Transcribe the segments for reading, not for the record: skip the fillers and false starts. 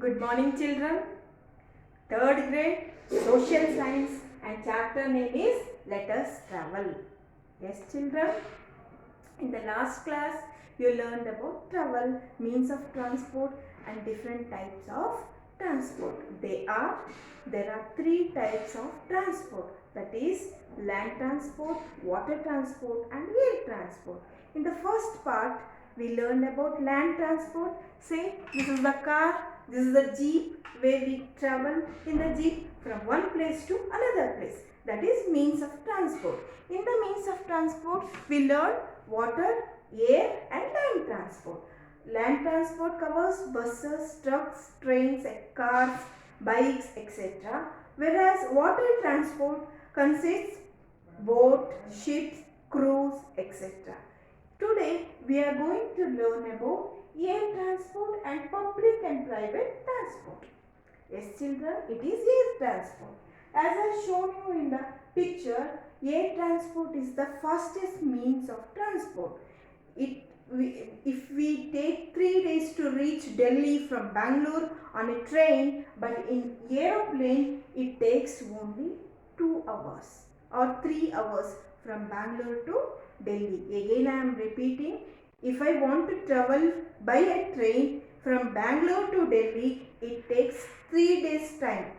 Good morning, children. Third grade, social science, and chapter name is Let Us Travel. Yes, children. In the last class, you learned about travel, means of transport, and different types of transport. There are three types of transport. That is land transport, water transport, and air transport. In the first part, we learned about land transport. Say, this is the car, this is the jeep, where we travel in the jeep from one place to another place. That is means of transport. In the means of transport, we learn water, air and land transport. Land transport covers buses, trucks, trains, cars, bikes, etc. Whereas water transport consists boat, ships, cruise, etc. Today we are going to learn about air transport and public and private transport. Yes, children, it is air transport. As I shown you in the picture, air transport is the fastest means of transport. If we take 3 days to reach Delhi from Bangalore on a train, but in aeroplane it takes only 2 hours or 3 hours from Bangalore to Delhi. Again I am repeating, if I want to travel by a train from Bangalore to Delhi, it takes 3 days time.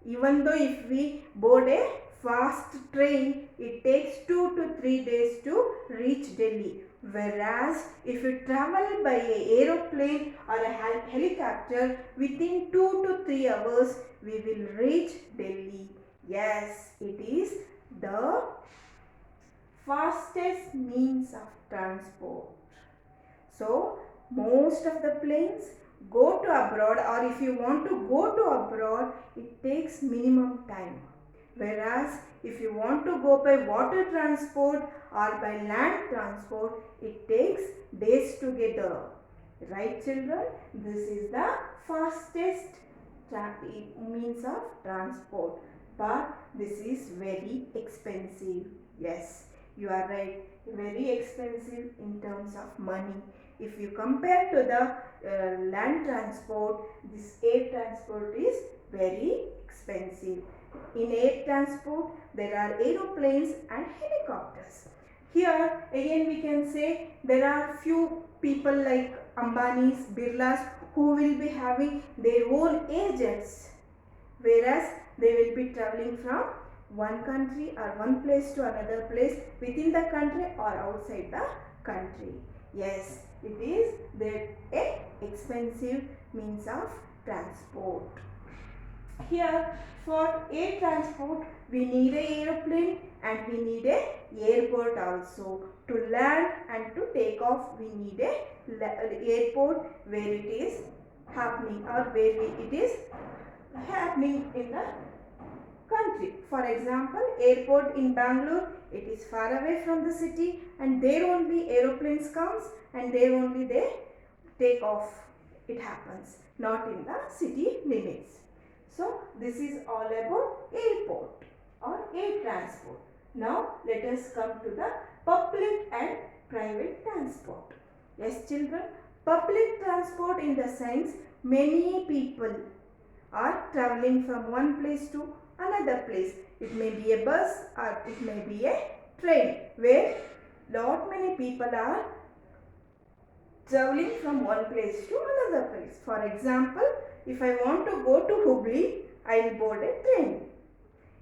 Even though if we board a fast train, it takes 2 to 3 days to reach Delhi. Whereas if you travel by a aeroplane or a helicopter, within 2 to 3 hours we will reach Delhi. Yes, it is the fastest means of transport. So, most of the planes go to abroad, or if you want to go to abroad, it takes minimum time. Whereas if you want to go by water transport or by land transport, it takes days to get there. Right, children? This is the fastest means of transport, but this is very expensive. Yes, you are right, very expensive in terms of money. If you compare to the land transport, this air transport is very expensive. In air transport, there are aeroplanes and helicopters. Here again we can say there are few people like Ambani's, Birla's who will be having their own air jets, whereas they will be traveling from one country or one place to another place within the country or outside the country. Yes, it is a expensive means of transport. Here for air transport we need a aeroplane and we need a airport also. To land and to take off we need a airport where it is happening or where it is happening in the country. For example, airport in Bangalore, it is far away from the city and there only aeroplanes comes and there only they take off. It happens, not in the city limits. So, this is all about airport or air transport. Now, let us come to the public and private transport. Yes, children, public transport in the sense many people are traveling from one place to another place. It may be a bus or it may be a train where lot many people are traveling from one place to another place. For example, if I want to go to Hubli, I will board a train.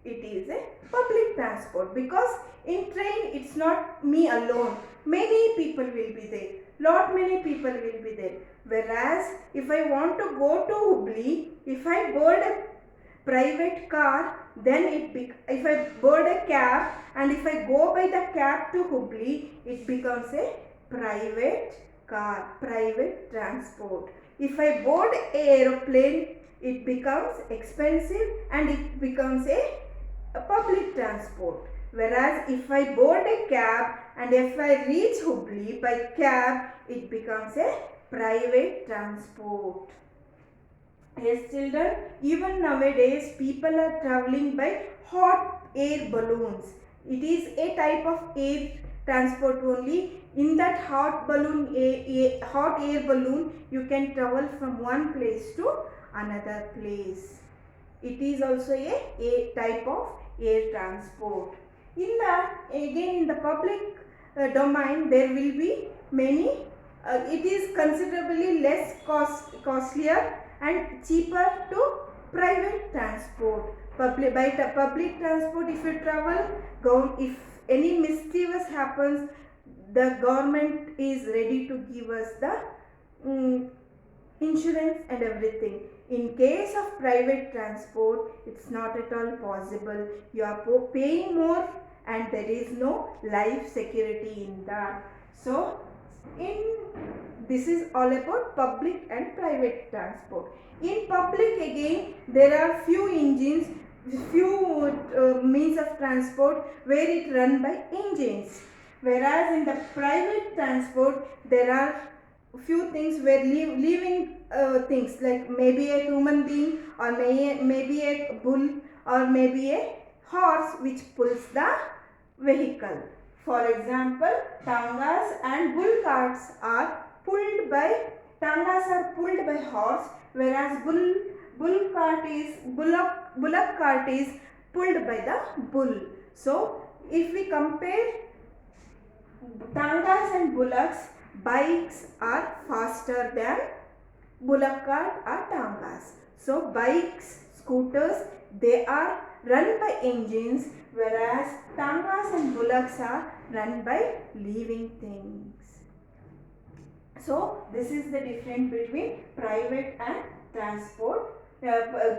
It is a public transport because in train it's not me alone. Many people will be there. Lot many people will be there. Whereas if I want to go to Hubli, if I board a private car, then if I board a cab and if I go by the cab to Hubli, it becomes a private car, private transport. If I board a aeroplane, it becomes expensive and it becomes a public transport. Whereas if I board a cab and if I reach Hubli by cab, it becomes a private transport. Yes, children, even nowadays people are traveling by hot air balloons. It is a type of air transport only. In that hot air balloon, you can travel from one place to another place. It is also a type of air transport. In that, again in the public domain, there will be many, it is considerably less costlier and cheaper to private transport. Public transport, if you travel, if any mischievous happens, the government is ready to give us the insurance and everything. In case of private transport, it's not at all possible. You are paying more and there is no life security in that. So, in this is all about public and private transport. In public, again, there are few engines, few means of transport where it run by engines. Whereas in the private transport, there are few things where living things, like maybe a human being, or maybe a bull, or maybe a horse which pulls the vehicle. For example, tangas and bull carts are pulled by horse, whereas bullock cart is pulled by the bull. So if we compare tangas and bullocks, bikes are faster than bullock cart or tangas. So bikes, scooters, they are run by engines, whereas tangas and bullocks are run by living things. So this is the difference between private and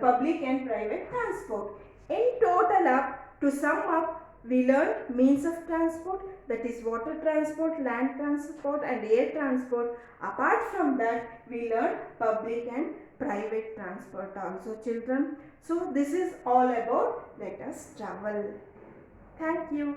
public and private transport. In total up, to sum up, we learned means of transport, that is water transport, land transport and air transport. Apart from that, we learned public and private transport also, children. So this is all about let us travel. Thank you.